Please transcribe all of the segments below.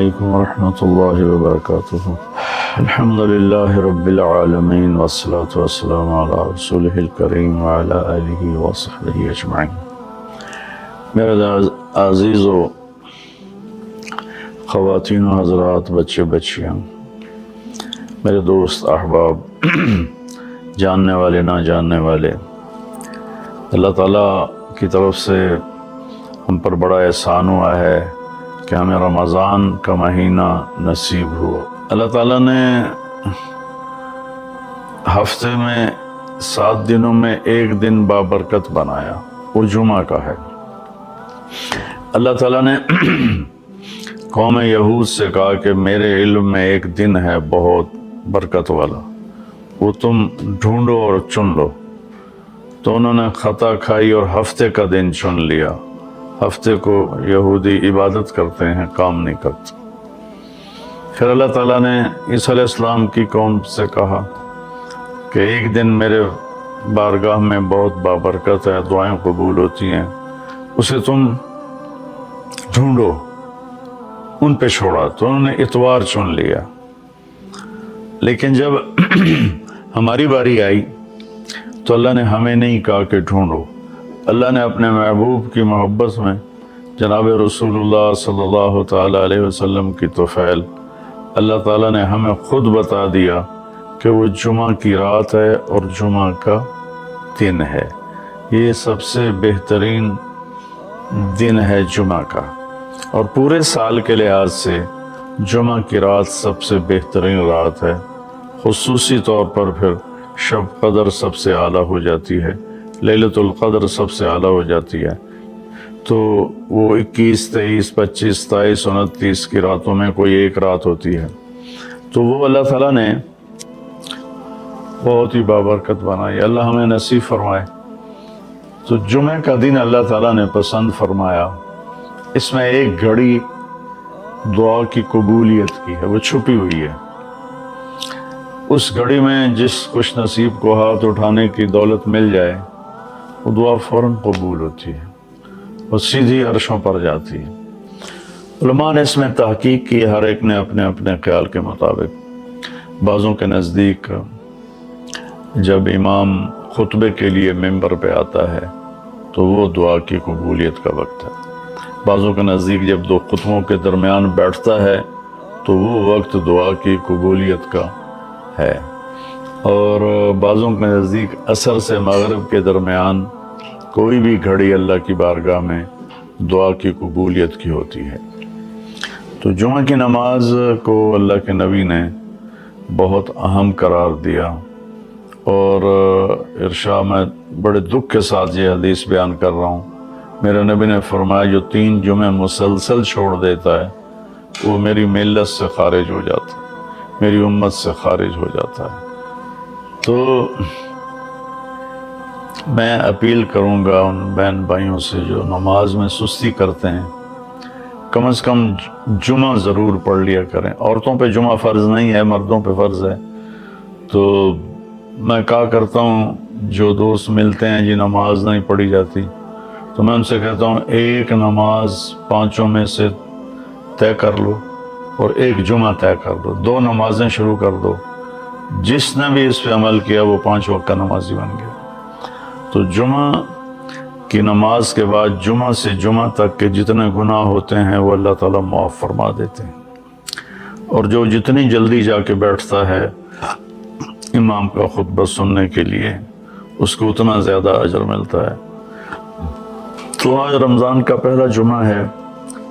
علیکم ورحمۃ اللہ وبرکاتہ۔ الحمد للہ رب العالمین والصلاة والسلام علی رسولہ الکریم وعلی آلہ وصحبہ اجمعین۔ میرے عزیز و خواتین و حضرات، بچے بچیاں، میرے دوست احباب، جاننے والے نہ جاننے والے، اللہ تعالیٰ کی طرف سے ہم پر بڑا احسان ہوا ہے کہ ہمیں رمضان کا مہینہ نصیب ہوا۔ اللہ تعالیٰ نے ہفتے میں 7 دنوں میں ایک دن بابرکت بنایا، وہ جمعہ کا ہے۔ اللہ تعالیٰ نے قوم یہود سے کہا کہ میرے علم میں ایک دن ہے بہت برکت والا، وہ تم ڈھونڈو اور چن لو۔ تو انہوں نے خطا کھائی اور ہفتے کا دن چن لیا۔ ہفتے کو یہودی عبادت کرتے ہیں، کام نہیں کرتے۔ پھر اللہ تعالیٰ نے عیسیٰ علیہ السلام کی قوم سے کہا کہ ایک دن میرے بارگاہ میں بہت بابرکت ہے، دعائیں قبول ہوتی ہیں، اسے تم ڈھونڈو۔ ان پہ چھوڑا تو انہوں نے اتوار چن لیا۔ لیکن جب ہماری باری آئی تو اللہ نے ہمیں نہیں کہا کہ ڈھونڈو۔ اللہ نے اپنے محبوب کی محبت میں جناب رسول اللہ صلی اللہ تعالیٰ علیہ وسلم کی طفیل اللہ تعالیٰ نے ہمیں خود بتا دیا کہ وہ جمعہ کی رات ہے اور جمعہ کا دن ہے۔ یہ سب سے بہترین دن ہے جمعہ کا، اور پورے سال کے لحاظ سے جمعہ کی رات سب سے بہترین رات ہے۔ خصوصی طور پر پھر شب قدر سب سے اعلیٰ ہو جاتی ہے، لیلۃ القدر سب سے اعلیٰ ہو جاتی ہے۔ تو وہ 21، 23، 25، 27، 29 کی راتوں میں کوئی ایک رات ہوتی ہے، تو وہ اللہ تعالیٰ نے بہت ہی بابرکت بنائی۔ اللہ ہمیں نصیب فرمائے۔ تو جمعہ کا دن اللہ تعالیٰ نے پسند فرمایا۔ اس میں ایک گھڑی دعا کی قبولیت کی ہے، وہ چھپی ہوئی ہے۔ اس گھڑی میں جس خوش نصیب کو ہاتھ اٹھانے کی دولت مل جائے، وہ دعا فوراً قبول ہوتی ہے اور سیدھی عرشوں پر جاتی ہے۔ علماء نے اس میں تحقیق کی، ہر ایک نے اپنے اپنے خیال کے مطابق۔ بعضوں کے نزدیک جب امام خطبے کے لیے ممبر پہ آتا ہے تو وہ دعا کی قبولیت کا وقت ہے۔ بعضوں کے نزدیک جب 2 خطبوں کے درمیان بیٹھتا ہے تو وہ وقت دعا کی قبولیت کا ہے، اور بعضوں کے نزدیک عصر سے مغرب کے درمیان کوئی بھی گھڑی اللہ کی بارگاہ میں دعا کی قبولیت کی ہوتی ہے۔ تو جمعہ کی نماز کو اللہ کے نبی نے بہت اہم قرار دیا، اور ارشاد میں بڑے دکھ کے ساتھ یہ حدیث بیان کر رہا ہوں۔ میرے نبی نے فرمایا جو 3 جمعے مسلسل چھوڑ دیتا ہے وہ میری ملت سے خارج ہو جاتا ہے، میری امت سے خارج ہو جاتا ہے۔ تو میں اپیل کروں گا ان بہن بھائیوں سے جو نماز میں سستی کرتے ہیں، کم از کم جمعہ ضرور پڑھ لیا کریں۔ عورتوں پہ جمعہ فرض نہیں ہے، مردوں پہ فرض ہے۔ تو میں کہا کرتا ہوں، جو دوست ملتے ہیں جی نماز نہیں پڑھی جاتی، تو میں ان سے کہتا ہوں ایک نماز 5 میں سے طے کر لو اور ایک جمعہ طے کر دو، 2 نمازیں شروع کر دو۔ جس نے بھی اس پہ عمل کیا وہ 5 وقت کا نمازی بن گیا۔ تو جمعہ کی نماز کے بعد جمعہ سے جمعہ تک کے جتنے گناہ ہوتے ہیں وہ اللہ تعالیٰ معاف فرما دیتے ہیں، اور جو جتنی جلدی جا کے بیٹھتا ہے امام کا خطبہ سننے کے لیے اس کو اتنا زیادہ اجر ملتا ہے۔ تو آج رمضان کا پہلا جمعہ ہے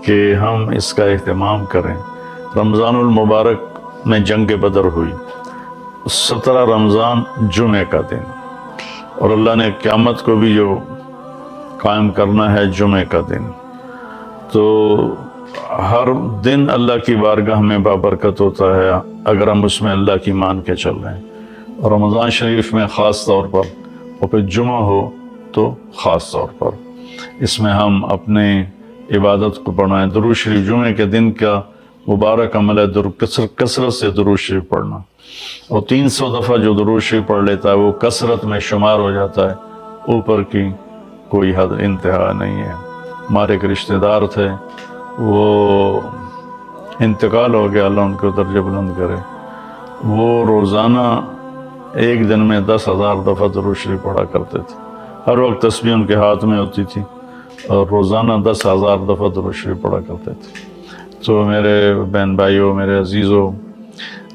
کہ ہم اس کا اہتمام کریں۔ رمضان المبارک میں جنگ بدر ہوئی، 17 رمضان جمعے کا دن، اور اللہ نے قیامت کو بھی جو قائم کرنا ہے جمعے کا دن۔ تو ہر دن اللہ کی بارگاہ میں بابرکت ہوتا ہے اگر ہم اس میں اللہ کی مان کے چل رہے ہیں، اور رمضان شریف میں خاص طور پر، اور پھر جمعہ ہو تو خاص طور پر اس میں ہم اپنے عبادت کو بڑھائیں۔ درود شریف جمعے کے دن کا مبارک عمل ہے، کثرت سے درود شریف پڑھنا، اور 300 دفعہ جو درود شریف پڑھ لیتا ہے وہ کثرت میں شمار ہو جاتا ہے، اوپر کی کوئی حد انتہا نہیں ہے۔ ہمارے ایک رشتہ دار تھے، وہ انتقال ہو گیا، اللہ ان کو درجہ بلند کرے، وہ روزانہ ایک دن میں 10,000 دفعہ درود شریف پڑھا کرتے تھے، ہر وقت تسبیح ان کے ہاتھ میں ہوتی تھی اور روزانہ 10,000 دفعہ درود شریف پڑھا کرتے تھے۔ تو میرے بہن بھائیوں، میرے عزیزوں،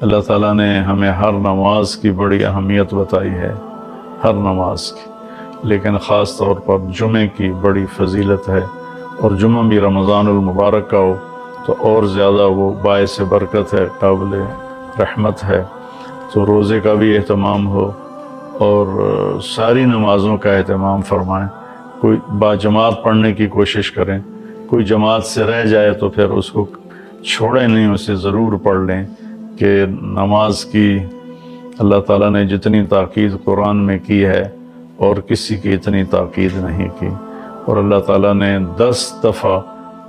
اللہ تعالیٰ نے ہمیں ہر نماز کی بڑی اہمیت بتائی ہے، ہر نماز کی، لیکن خاص طور پر جمعے کی بڑی فضیلت ہے، اور جمعہ بھی رمضان المبارک کا ہو تو اور زیادہ وہ باعث برکت ہے، قابل رحمت ہے۔ تو روزے کا بھی اہتمام ہو اور ساری نمازوں کا اہتمام فرمائیں، کوئی باجماعت پڑھنے کی کوشش کریں، کوئی جماعت سے رہ جائے تو پھر اس کو چھوڑیں نہیں، اسے ضرور پڑھ لیں، کہ نماز کی اللہ تعالیٰ نے جتنی تاکید قرآن میں کی ہے اور کسی کی اتنی تاکید نہیں کی، اور اللہ تعالیٰ نے 10 دفعہ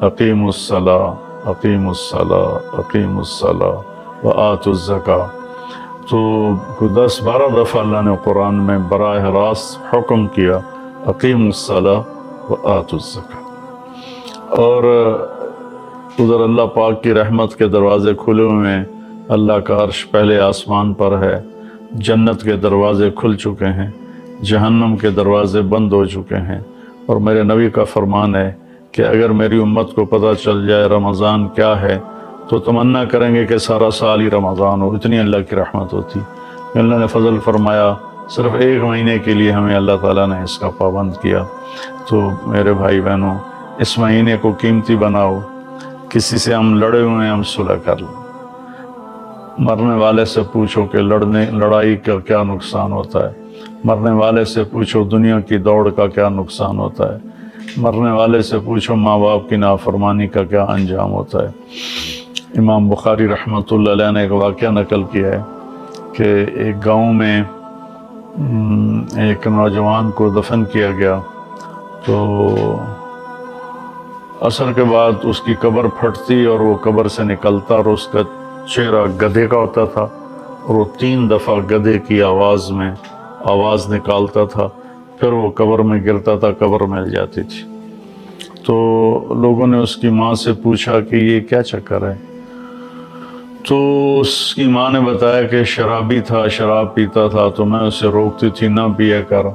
اقیم الصلاۃ، اقیم الصلاۃ، اقیم الصلاۃ وآتوا الزکاۃ، تو 10-12 دفعہ اللہ نے قرآن میں براہ راست حکم کیا اقیم الصلاۃ وآتوا الزکاۃ۔ اور ادھر اللہ پاک کی رحمت کے دروازے کھلے ہوئے ہیں، اللہ کا عرش پہلے آسمان پر ہے، جنت کے دروازے کھل چکے ہیں، جہنم کے دروازے بند ہو چکے ہیں، اور میرے نبی کا فرمان ہے کہ اگر میری امت کو پتہ چل جائے رمضان کیا ہے تو تمنا کریں گے کہ سارا سال ہی رمضان ہو، اتنی اللہ کی رحمت ہوتی۔ اللہ نے فضل فرمایا، صرف 1 مہینے کے لیے ہمیں اللہ تعالیٰ نے اس کا پابند کیا۔ تو میرے بھائی بہنوں، اس مہینے کو قیمتی بناؤ، کسی سے ہم لڑے ہوئے ہیں ہم صلح کر لیں، مرنے والے سے پوچھو کہ لڑائی کا کیا نقصان ہوتا ہے، مرنے والے سے پوچھو دنیا کی دوڑ کا کیا نقصان ہوتا ہے، مرنے والے سے پوچھو ماں باپ کی نافرمانی کا کیا انجام ہوتا ہے۔ امام بخاری رحمۃ اللہ علیہ نے ایک واقعہ نقل کیا ہے کہ ایک گاؤں میں ایک نوجوان کو دفن کیا گیا، تو عصر کے بعد اس کی قبر پھٹتی اور وہ قبر سے نکلتا، اور اس کا چہرہ گدھے کا ہوتا تھا، اور وہ 3 دفعہ گدھے کی آواز میں آواز نکالتا تھا، پھر وہ قبر میں گرتا تھا، قبر مل جاتی تھی۔ تو لوگوں نے اس کی ماں سے پوچھا کہ یہ کیا چکر ہے؟ تو اس کی ماں نے بتایا کہ شرابی تھا، شراب پیتا تھا، تو میں اسے روکتی تھی نہ پیا کر،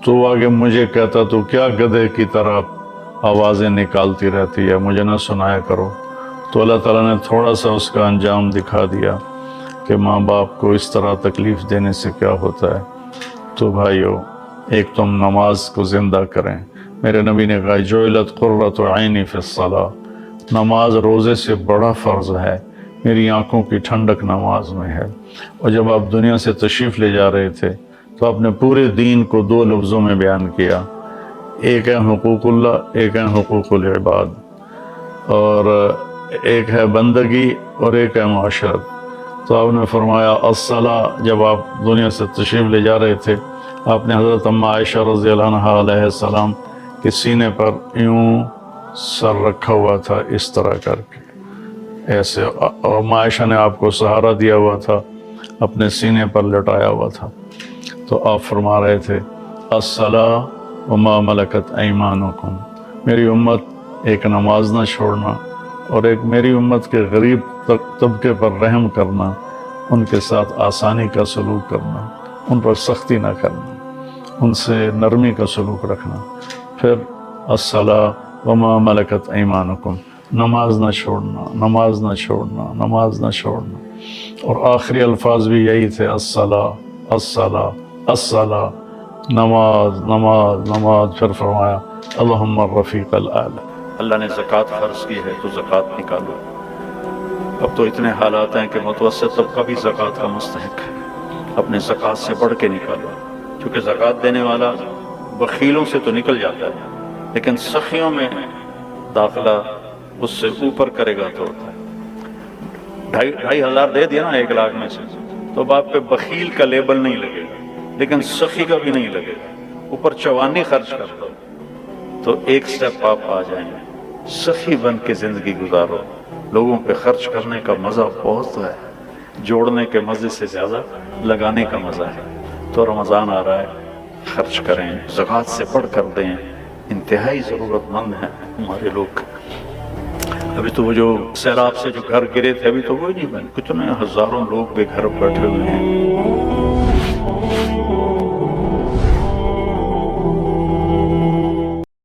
تو وہ آگے مجھے کہتا تو کیا گدھے کی طرح آوازیں نکالتی رہتی ہے، مجھے نہ سنایا کرو۔ تو اللہ تعالیٰ نے تھوڑا سا اس کا انجام دکھا دیا کہ ماں باپ کو اس طرح تکلیف دینے سے کیا ہوتا ہے۔ تو بھائیو، ایک تم نماز کو زندہ کریں۔ میرے نبی نے کہا جعلت قرۃ عینی فی الصلاۃ، نماز روزے سے بڑا فرض ہے، میری آنکھوں کی ٹھنڈک نماز میں ہے۔ اور جب آپ دنیا سے تشریف لے جا رہے تھے تو آپ نے پورے دین کو 2 لفظوں میں بیان کیا، ایک ہے حقوق اللہ، ایک ہے حقوق العباد، اور ایک ہے بندگی اور ایک ہے معاشرت۔ تو آپ نے فرمایا الصلاۃ، جب آپ دنیا سے تشریف لے جا رہے تھے آپ نے حضرت ام عائشہ رضی اللہ عنہا علیہ السلام کے سینے پر یوں سر رکھا ہوا تھا، اس طرح کر کے ایسے، اور ام عائشہ نے آپ کو سہارا دیا ہوا تھا، اپنے سینے پر لٹایا ہوا تھا۔ تو آپ فرما رہے تھے الصلاۃ وما ملکت ایمانکم، میری امت ایک نماز نہ چھوڑنا، اور ایک میری امت کے غریب طبقے پر رحم کرنا، ان کے ساتھ آسانی کا سلوک کرنا، ان پر سختی نہ کرنا، ان سے نرمی کا سلوک رکھنا۔ پھر الصلاۃ وما ملکت ایمانکم، نماز نہ چھوڑنا، نماز نہ چھوڑنا، نماز نہ چھوڑنا، اور آخری الفاظ بھی یہی تھے الصلاۃ الصلاۃ الصلاۃ، نماز نماز نماز۔ پھر فرمایا اللہم الرفیق الاعلی، اللہ نے زکوٰۃ فرض کی ہے تو زکوٰۃ نکالو۔ اب تو اتنے حالات ہیں کہ متوسط طبقہ بھی زکوٰۃ کا مستحق ہے، اپنے زکوٰۃ سے بڑھ کے نکالو، کیونکہ زکوٰۃ دینے والا بخیلوں سے تو نکل جاتا ہے، لیکن سخیوں میں داخلہ اس سے اوپر کرے گا تو ہوتا ہے۔ 2,500 دے دیا نا 1 لاکھ میں سے، تو اب آپ پہ بخیل کا لیبل نہیں لگے گا، لیکن سخی کا بھی نہیں لگے گا، اوپر 54 خرچ کر دو تو 1 سٹیپ آپ آ جائیں گے۔ سخی بن کے زندگی گزارو، لوگوں پہ خرچ کرنے کا مزہ بہت ہے، جوڑنے کے مزے سے زیادہ لگانے کا مزہ ہے۔ تو رمضان آ رہا ہے، خرچ کریں، زکوٰۃ سے بڑھ کر دیں، انتہائی ضرورت مند ہیں ہمارے لوگ۔ ابھی تو وہ جو سیلاب سے جو گھر گرے تھے ابھی تو وہ نہیں بنے، کتنے ہزاروں لوگ بے گھر بیٹھے ہوئے ہیں۔